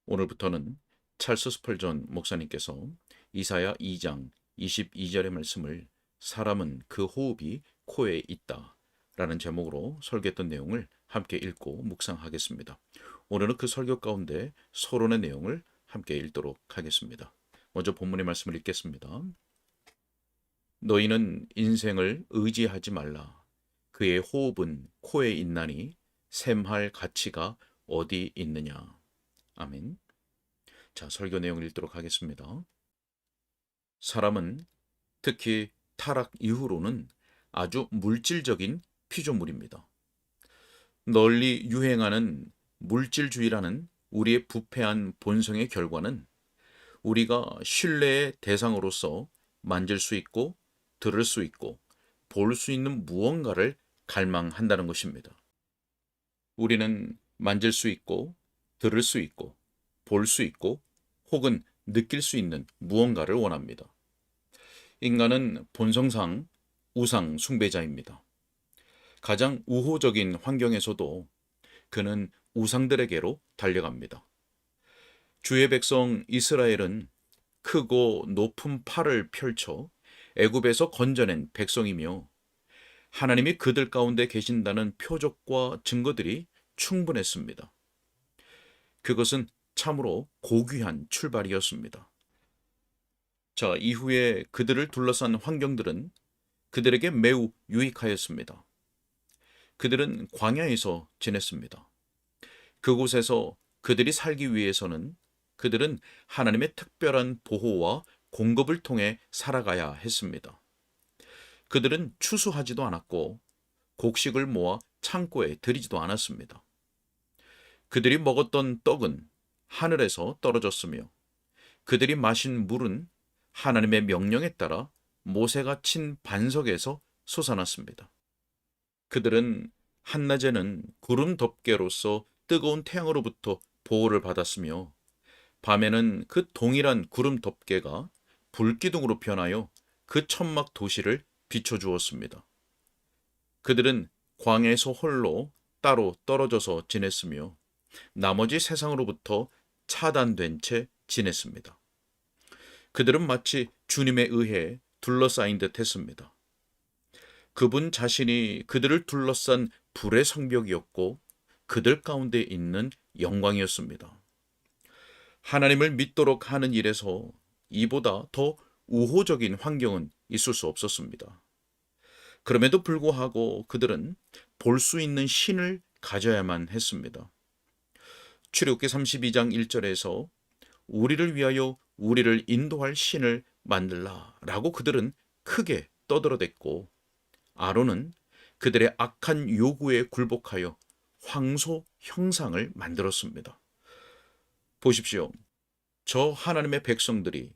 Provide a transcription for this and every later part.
오늘부터는 찰스 스펄전 목사님께서 이사야 2장 22절의 말씀을 사람은 그 호흡이 코에 있다 라는 제목으로 설교했던 내용을 함께 읽고 묵상하겠습니다. 오늘은 그 설교 가운데 서론의 내용을 함께 읽도록 하겠습니다. 먼저 본문의 말씀을 읽겠습니다. 너희는 인생을 의지하지 말라. 그의 호흡은 코에 있나니 샘할 가치가 어디 있느냐. 아멘. 자, 설교 내용을 읽도록 하겠습니다. 사람은 특히 타락 이후로는 아주 물질적인 피조물입니다. 널리 유행하는 물질주의라는 우리의 부패한 본성의 결과는 우리가 신뢰의 대상으로서 만질 수 있고 들을 수 있고 볼 수 있는 무언가를 갈망한다는 것입니다. 우리는 만질 수 있고 들을 수 있고 볼 수 있고 혹은 느낄 수 있는 무언가를 원합니다. 인간은 본성상 우상 숭배자입니다. 가장 우호적인 환경에서도 그는 우상들에게로 달려갑니다. 주의 백성 이스라엘은 크고 높은 팔을 펼쳐 애굽에서 건져낸 백성이며 하나님이 그들 가운데 계신다는 표적과 증거들이 충분했습니다. 그것은 참으로 고귀한 출발이었습니다. 자, 이후에 그들을 둘러싼 환경들은 그들에게 매우 유익하였습니다. 그들은 광야에서 지냈습니다. 그곳에서 그들이 살기 위해서는 그들은 하나님의 특별한 보호와 공급을 통해 살아가야 했습니다. 그들은 추수하지도 않았고 곡식을 모아 창고에 들이지도 않았습니다. 그들이 먹었던 떡은 하늘에서 떨어졌으며 그들이 마신 물은 하나님의 명령에 따라 모세가 친 반석에서 솟아났습니다. 그들은 한낮에는 구름 덮개로서 뜨거운 태양으로부터 보호를 받았으며 밤에는 그 동일한 구름 덮개가 불기둥으로 변하여 그 천막 도시를 비춰주었습니다. 그들은 광야에서 홀로 따로 떨어져서 지냈으며 나머지 세상으로부터 차단된 채 지냈습니다. 그들은 마치 주님에 의해 둘러싸인 듯 했습니다. 그분 자신이 그들을 둘러싼 불의 성벽이었고 그들 가운데 있는 영광이었습니다. 하나님을 믿도록 하는 일에서 이보다 더 우호적인 환경은 있을 수 없었습니다. 그럼에도 불구하고 그들은 볼 수 있는 신을 가져야만 했습니다. 출애굽기 32장 1절에서 우리를 위하여 우리를 인도할 신을 만들라 라고 그들은 크게 떠들어댔고 아론은 그들의 악한 요구에 굴복하여 황소 형상을 만들었습니다. 보십시오. 저 하나님의 백성들이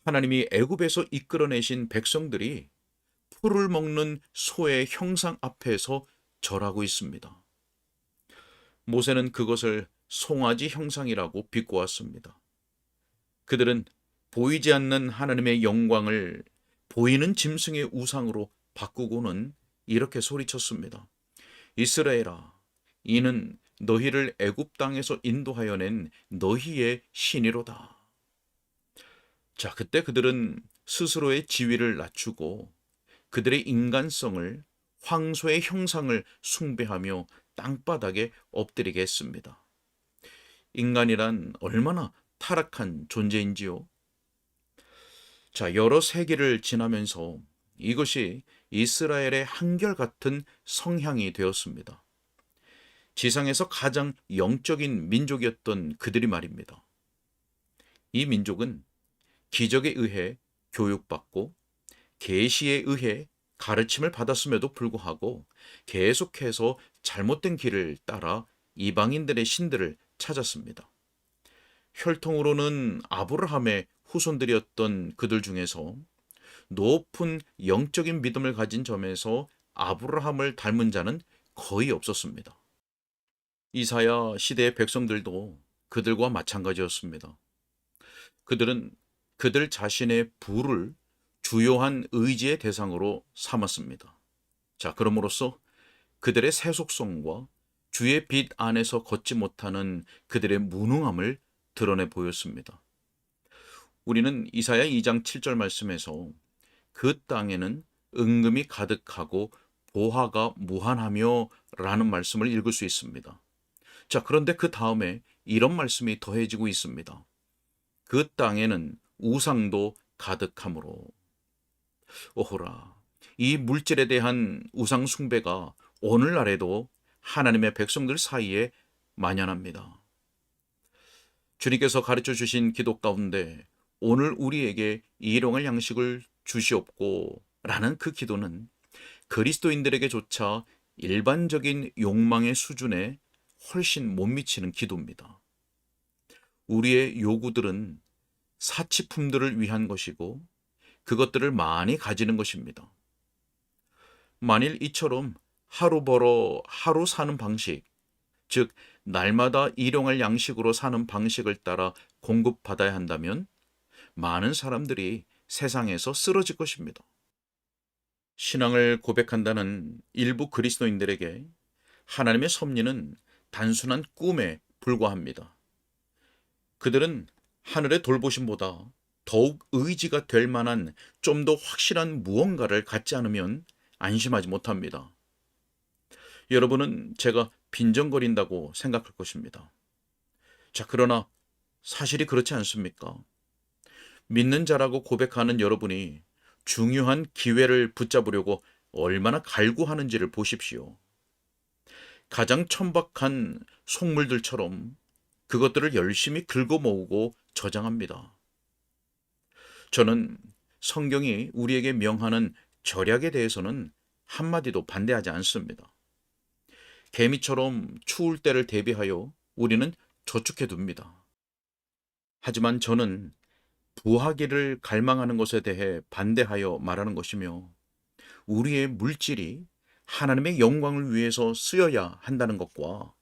하나님이 애굽에서 이끌어내신 백성들이 풀을 먹는 소의 형상 앞에서 절하고 있습니다. 모세는 그것을 송아지 형상이라고 비꼬았습니다. 그들은 보이지 않는 하나님의 영광을 보이는 짐승의 우상으로 바꾸고는 이렇게 소리쳤습니다. 이스라엘아, 이는 너희를 애굽 땅에서 인도하여 낸 너희의 신이로다. 자, 그때 그들은 스스로의 지위를 낮추고 그들의 인간성을 황소의 형상을 숭배하며 땅바닥에 엎드리게 했습니다. 인간이란 얼마나 타락한 존재인지요. 자, 여러 세기를 지나면서 이것이 이스라엘의 한결같은 성향이 되었습니다. 지상에서 가장 영적인 민족이었던 그들이 말입니다. 이 민족은 기적에 의해 교육받고 계시에 의해 가르침을 받았음에도 불구하고 계속해서 잘못된 길을 따라 이방인들의 신들을 찾았습니다. 혈통으로는 아브라함의 후손들이었던 그들 중에서 높은 영적인 믿음을 가진 점에서 아브라함을 닮은 자는 거의 없었습니다. 이사야 시대의 백성들도 그들과 마찬가지였습니다. 그들은 그들 자신의 부를 주요한 의지의 대상으로 삼았습니다. 자, 그럼으로써 그들의 세속성과 주의 빛 안에서 걷지 못하는 그들의 무능함을 드러내 보였습니다. 우리는 이사야 2장 7절 말씀에서 그 땅에는 은금이 가득하고 보화가 무한하며 라는 말씀을 읽을 수 있습니다. 자, 그런데 그 다음에 이런 말씀이 더해지고 있습니다. 그 땅에는 우상도 가득하므로. 오호라, 이 물질에 대한 우상 숭배가 오늘날에도 하나님의 백성들 사이에 만연합니다. 주님께서 가르쳐 주신 기도 가운데 오늘 우리에게 일용할 양식을 주시옵고 라는 그 기도는 그리스도인들에게조차 일반적인 욕망의 수준에 훨씬 못 미치는 기도입니다. 우리의 요구들은 사치품들을 위한 것이고 그것들을 많이 가지는 것입니다. 만일 이처럼 하루 벌어 하루 사는 방식, 즉 날마다 일용할 양식으로 사는 방식을 따라 공급받아야 한다면 많은 사람들이 세상에서 쓰러질 것입니다. 신앙을 고백한다는 일부 그리스도인들에게 하나님의 섭리는 단순한 꿈에 불과합니다. 그들은 하늘의 돌보심보다 더욱 의지가 될 만한 좀 더 확실한 무언가를 갖지 않으면 안심하지 못합니다. 여러분은 제가 빈정거린다고 생각할 것입니다. 자, 그러나 사실이 그렇지 않습니까? 믿는 자라고 고백하는 여러분이 중요한 기회를 붙잡으려고 얼마나 갈구하는지를 보십시오. 가장 천박한 속물들처럼 그것들을 열심히 긁어 모으고 저장합니다. 저는 성경이 우리에게 명하는 절약에 대해서는 한마디도 반대하지 않습니다. 개미처럼 추울 때를 대비하여 우리는 저축해 둡니다. 하지만 저는 부하기를 갈망하는 것에 대해 반대하여 말하는 것이며 우리의 물질이 하나님의 영광을 위해서 쓰여야 한다는 것과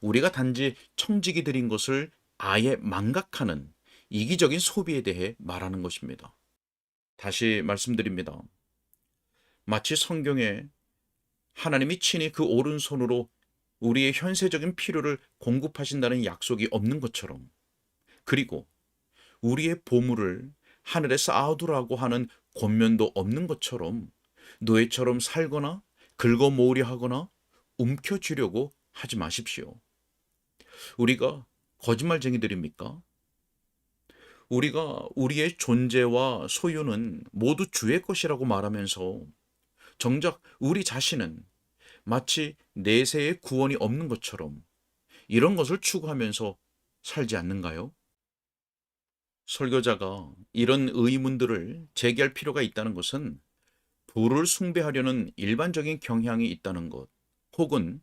우리가 단지 청지기 드린 것을 아예 망각하는 이기적인 소비에 대해 말하는 것입니다. 다시 말씀드립니다. 마치 성경에 하나님이 친히 그 오른손으로 우리의 현세적인 필요를 공급하신다는 약속이 없는 것처럼, 그리고 우리의 보물을 하늘에 쌓아두라고 하는 권면도 없는 것처럼 노예처럼 살거나 긁어 모으려 하거나 움켜쥐려고 하지 마십시오. 우리가 거짓말쟁이들입니까? 우리가 우리의 존재와 소유는 모두 주의 것이라고 말하면서 정작 우리 자신은 마치 내세의 구원이 없는 것처럼 이런 것을 추구하면서 살지 않는가요? 설교자가 이런 의문들을 제기할 필요가 있다는 것은 부를 숭배하려는 일반적인 경향이 있다는 것, 혹은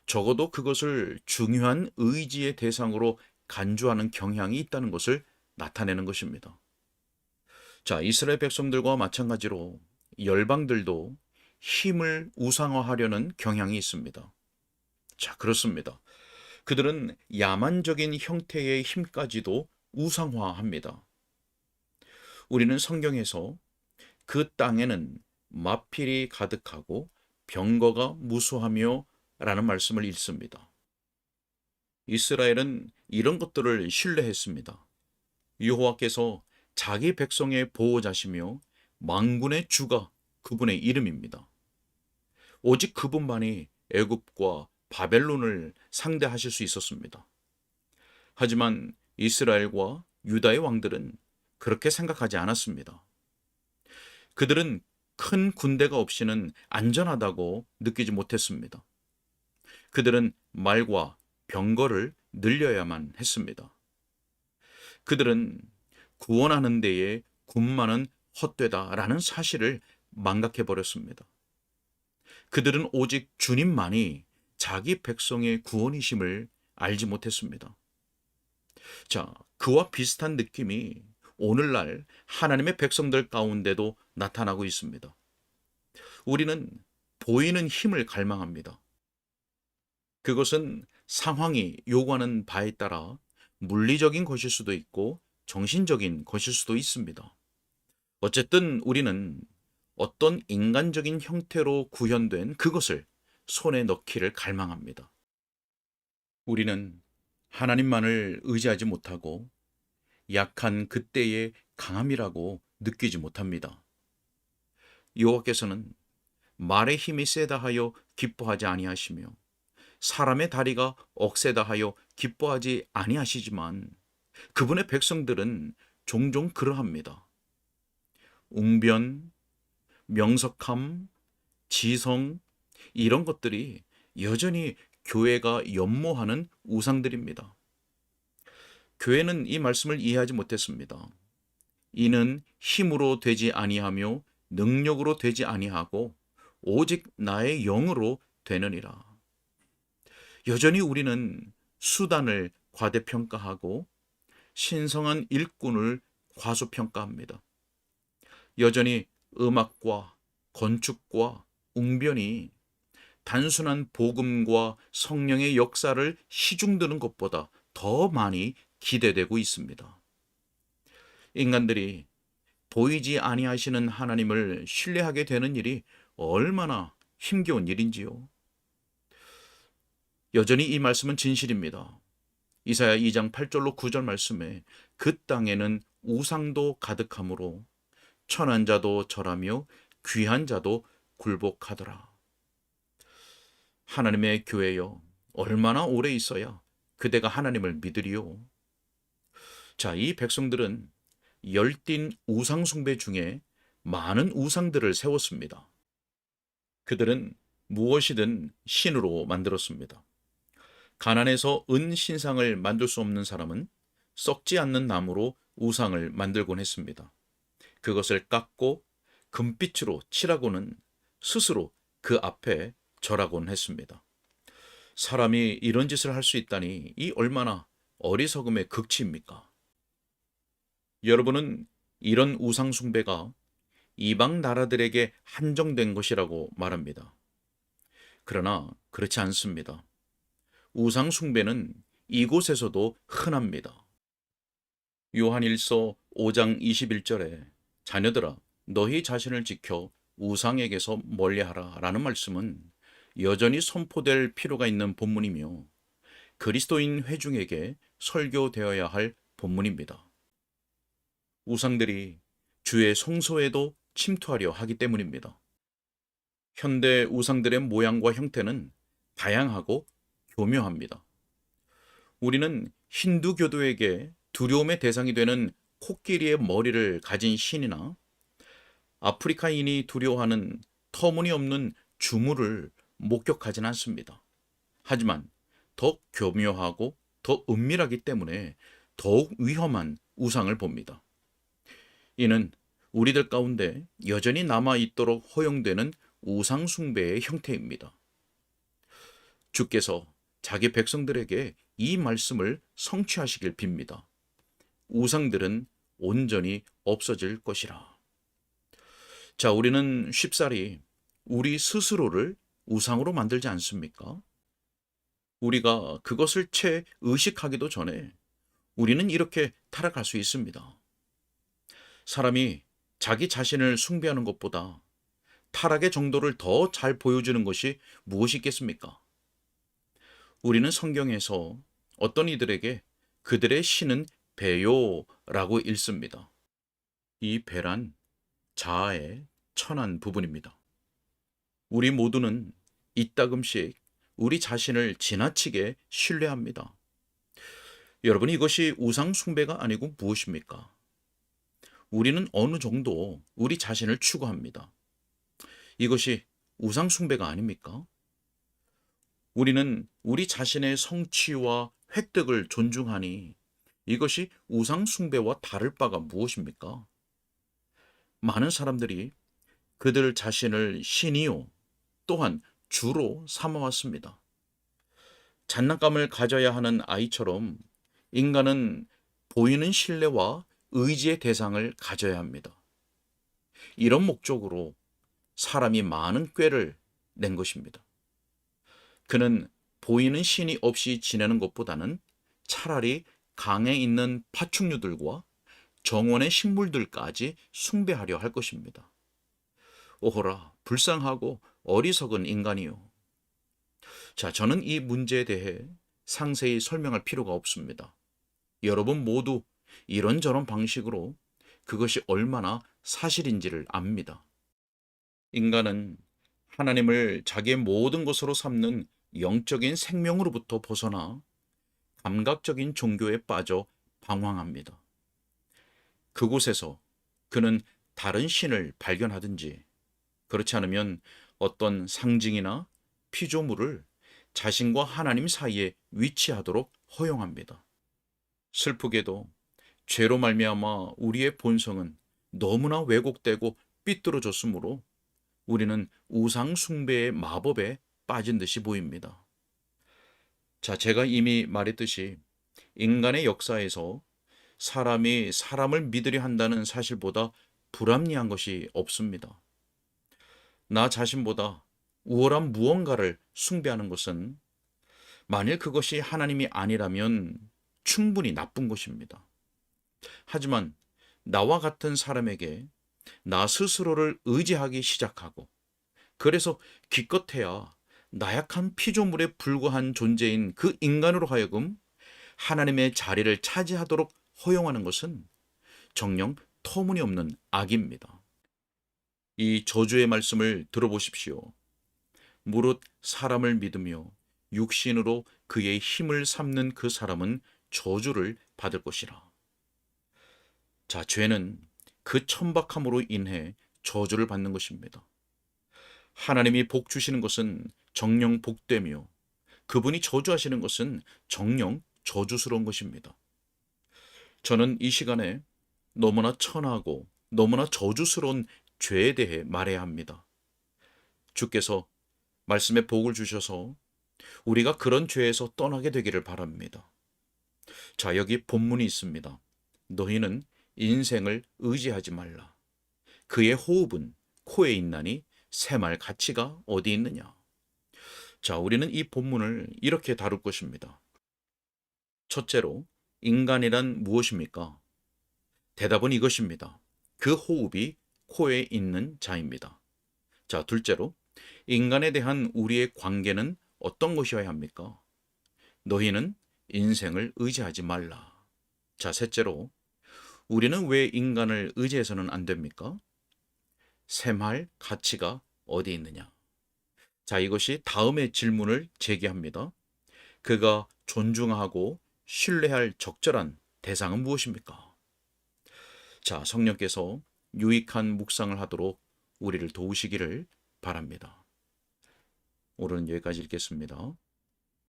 적어도 그것을 중요한 의지의 대상으로 간주하는 경향이 있다는 것을 나타내는 것입니다. 자, 이스라엘 백성들과 마찬가지로 열방들도 힘을 우상화하려는 경향이 있습니다. 자, 그렇습니다. 그들은 야만적인 형태의 힘까지도 우상화합니다. 우리는 성경에서 그 땅에는 마필이 가득하고 병거가 무수하며 라는 말씀을 읽습니다. 이스라엘은 이런 것들을 신뢰했습니다. 여호와께서 자기 백성의 보호자시며 만군의 주가 그분의 이름입니다. 오직 그분만이 애굽과 바벨론을 상대하실 수 있었습니다. 하지만 이스라엘과 유다의 왕들은 그렇게 생각하지 않았습니다. 그들은 큰 군대가 없이는 안전하다고 느끼지 못했습니다. 그들은 말과 병거를 늘려야만 했습니다. 그들은 구원하는 데에 군마는 헛되다라는 사실을 망각해버렸습니다. 그들은 오직 주님만이 자기 백성의 구원이심을 알지 못했습니다. 자, 그와 비슷한 느낌이 오늘날 하나님의 백성들 가운데도 나타나고 있습니다. 우리는 보이는 힘을 갈망합니다. 그것은 상황이 요구하는 바에 따라 물리적인 것일 수도 있고 정신적인 것일 수도 있습니다. 어쨌든 우리는 어떤 인간적인 형태로 구현된 그것을 손에 넣기를 갈망합니다. 우리는 하나님만을 의지하지 못하고 약한 그때의 강함이라고 느끼지 못합니다. 여호와께서는 말의 힘이 세다 하여 기뻐하지 아니하시며 사람의 다리가 억세다 하여 기뻐하지 아니하시지만 그분의 백성들은 종종 그러합니다. 웅변, 명석함, 지성, 이런 것들이 여전히 교회가 연모하는 우상들입니다. 교회는 이 말씀을 이해하지 못했습니다. 이는 힘으로 되지 아니하며 능력으로 되지 아니하고 오직 나의 영으로 되느니라. 여전히 우리는 수단을 과대평가하고 신성한 일꾼을 과소평가합니다. 여전히 음악과 건축과 웅변이 단순한 복음과 성령의 역사를 시중드는 것보다 더 많이 기대되고 있습니다. 인간들이 보이지 아니하시는 하나님을 신뢰하게 되는 일이 얼마나 힘겨운 일인지요. 여전히 이 말씀은 진실입니다. 이사야 2장 8절로 9절 말씀에 그 땅에는 우상도 가득하므로 천한 자도 절하며 귀한 자도 굴복하더라. 하나님의 교회여, 얼마나 오래 있어야 그대가 하나님을 믿으리요? 자, 이 백성들은 열띤 우상 숭배 중에 많은 우상들을 세웠습니다. 그들은 무엇이든 신으로 만들었습니다. 가난해서 은 신상을 만들 수 없는 사람은 썩지 않는 나무로 우상을 만들곤 했습니다. 그것을 깎고 금빛으로 칠하고는 스스로 그 앞에 절하곤 했습니다. 사람이 이런 짓을 할 수 있다니 이 얼마나 어리석음의 극치입니까? 여러분은 이런 우상 숭배가 이방 나라들에게 한정된 것이라고 말합니다. 그러나 그렇지 않습니다. 우상 숭배는 이곳에서도 흔합니다. 요한일서 5장 21절에 자녀들아 너희 자신을 지켜 우상에게서 멀리하라 라는 말씀은 여전히 선포될 필요가 있는 본문이며 그리스도인 회중에게 설교되어야 할 본문입니다. 우상들이 주의 성소에도 침투하려 하기 때문입니다. 현대 우상들의 모양과 형태는 다양하고 교묘합니다. 우리는 힌두교도에게 두려움의 대상이 되는 코끼리의 머리를 가진 신이나 아프리카인이 두려워하는 터무니없는 주물을 목격하진 않습니다. 하지만 더 교묘하고 더 은밀하기 때문에 더욱 위험한 우상을 봅니다. 이는 우리들 가운데 여전히 남아있도록 허용되는 우상 숭배의 형태입니다. 주께서 자기 백성들에게 이 말씀을 성취하시길 빕니다. 우상들은 온전히 없어질 것이라. 자, 우리는 쉽사리 우리 스스로를 우상으로 만들지 않습니까? 우리가 그것을 채 의식하기도 전에 우리는 이렇게 타락할 수 있습니다. 사람이 자기 자신을 숭배하는 것보다 타락의 정도를 더 잘 보여주는 것이 무엇이 있겠습니까? 우리는 성경에서 어떤 이들에게 그들의 신은 배요라고 읽습니다. 이 배란 자아의 천한 부분입니다. 우리 모두는 이따금씩 우리 자신을 지나치게 신뢰합니다. 여러분, 이것이 우상 숭배가 아니고 무엇입니까? 우리는 어느 정도 우리 자신을 추구합니다. 이것이 우상 숭배가 아닙니까? 우리는 우리 자신의 성취와 획득을 존중하니 이것이 우상 숭배와 다를 바가 무엇입니까? 많은 사람들이 그들 자신을 신이요 또한 주로 삼아왔습니다. 장난감을 가져야 하는 아이처럼 인간은 보이는 신뢰와 의지의 대상을 가져야 합니다. 이런 목적으로 사람이 많은 꾀를 낸 것입니다. 그는 보이는 신이 없이 지내는 것보다는 차라리 강에 있는 파충류들과 정원의 식물들까지 숭배하려 할 것입니다. 오호라, 불쌍하고 어리석은 인간이요. 자, 저는 이 문제에 대해 상세히 설명할 필요가 없습니다. 여러분 모두 이런저런 방식으로 그것이 얼마나 사실인지를 압니다. 인간은 하나님을 자기의 모든 것으로 삼는 영적인 생명으로부터 벗어나 감각적인 종교에 빠져 방황합니다. 그곳에서 그는 다른 신을 발견하든지 그렇지 않으면 어떤 상징이나 피조물을 자신과 하나님 사이에 위치하도록 허용합니다. 슬프게도 죄로 말미암아 우리의 본성은 너무나 왜곡되고 삐뚤어졌으므로 우리는 우상 숭배의 마법에 빠진 듯이 보입니다. 자, 제가 이미 말했듯이 인간의 역사에서 사람이 사람을 믿으려 한다는 사실보다 불합리한 것이 없습니다. 나 자신보다 우월한 무언가를 숭배하는 것은 만일 그것이 하나님이 아니라면 충분히 나쁜 것입니다. 하지만 나와 같은 사람에게 나 스스로를 의지하기 시작하고 그래서 기껏해야 나약한 피조물에 불과한 존재인 그 인간으로 하여금 하나님의 자리를 차지하도록 허용하는 것은 정녕 터무니없는 악입니다. 이 저주의 말씀을 들어보십시오. 무릇 사람을 믿으며 육신으로 그의 힘을 삼는 그 사람은 저주를 받을 것이라. 자, 죄는 그 천박함으로 인해 저주를 받는 것입니다. 하나님이 복 주시는 것은 정녕 복되며 그분이 저주하시는 것은 정녕 저주스러운 것입니다. 저는 이 시간에 너무나 천하고 너무나 저주스러운 죄에 대해 말해야 합니다. 주께서 말씀에 복을 주셔서 우리가 그런 죄에서 떠나게 되기를 바랍니다. 자, 여기 본문이 있습니다. 너희는 인생을 의지하지 말라. 그의 호흡은 코에 있나니 새말 가치가 어디 있느냐. 자, 우리는 이 본문을 이렇게 다룰 것입니다. 첫째로, 인간이란 무엇입니까? 대답은 이것입니다. 그 호흡이 코에 있는 자입니다. 자, 둘째로, 인간에 대한 우리의 관계는 어떤 것이어야 합니까? 너희는 인생을 의지하지 말라. 자, 셋째로, 우리는 왜 인간을 의지해서는 안 됩니까? 샘할 가치가 어디 있느냐. 자, 이것이 다음의 질문을 제기합니다. 그가 존중하고 신뢰할 적절한 대상은 무엇입니까? 자, 성령께서 유익한 묵상을 하도록 우리를 도우시기를 바랍니다. 오늘은 여기까지 읽겠습니다.